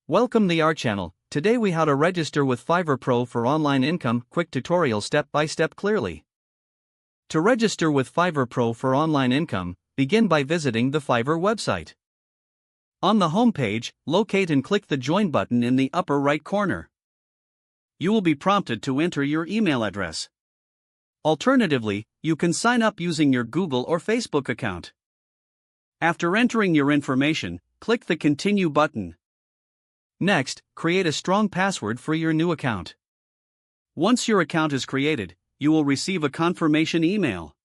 Welcome to our channel. Today we how to register with Fiverr Pro for online income. Quick tutorial step by step clearly. To register with Fiverr Pro for online income, begin by visiting the Fiverr website. On the home page, locate and click the Join button in the upper right corner. You will be prompted to enter your email address. Alternatively, you can sign up using your Google or Facebook account. After entering your information, click the Continue button. Next, create a strong password for your new account. Once your account is created, you will receive a confirmation email.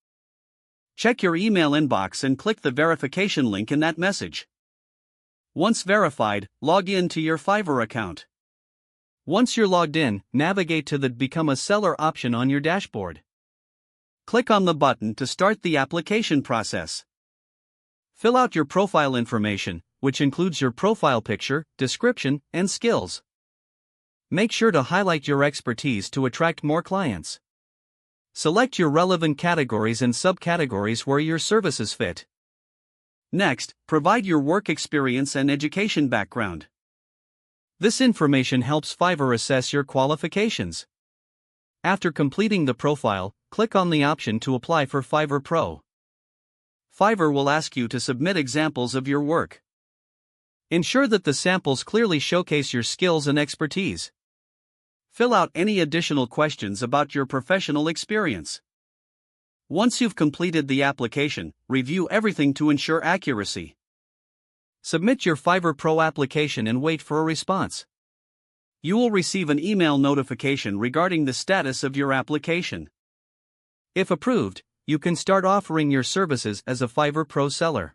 Check your email inbox and click the verification link in that message. Once verified, log in to your Fiverr account. Once you're logged in, navigate to the Become a Seller option on your dashboard. Click on the button to start the application process. Fill out your profile information, which includes your profile picture, description, and skills. Make sure to highlight your expertise to attract more clients. Select your relevant categories and subcategories where your services fit. Next, provide your work experience and education background. This information helps Fiverr assess your qualifications. After completing the profile, click on the option to apply for Fiverr Pro. Fiverr will ask you to submit examples of your work. Ensure that the samples clearly showcase your skills and expertise. Fill out any additional questions about your professional experience. Once you've completed the application, review everything to ensure accuracy. Submit your Fiverr Pro application and wait for a response. You will receive an email notification regarding the status of your application. If approved, you can start offering your services as a Fiverr Pro seller.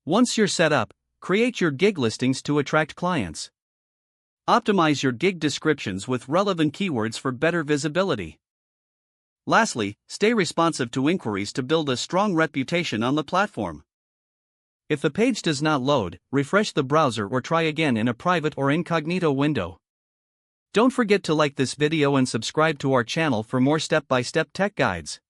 Once you're set up, create your gig listings to attract clients. Optimize your gig descriptions with relevant keywords for better visibility. Lastly, stay responsive to inquiries to build a strong reputation on the platform. If the page does not load, refresh the browser or try again in a private or incognito window. Don't forget to like this video and subscribe to our channel for more step-by-step tech guides.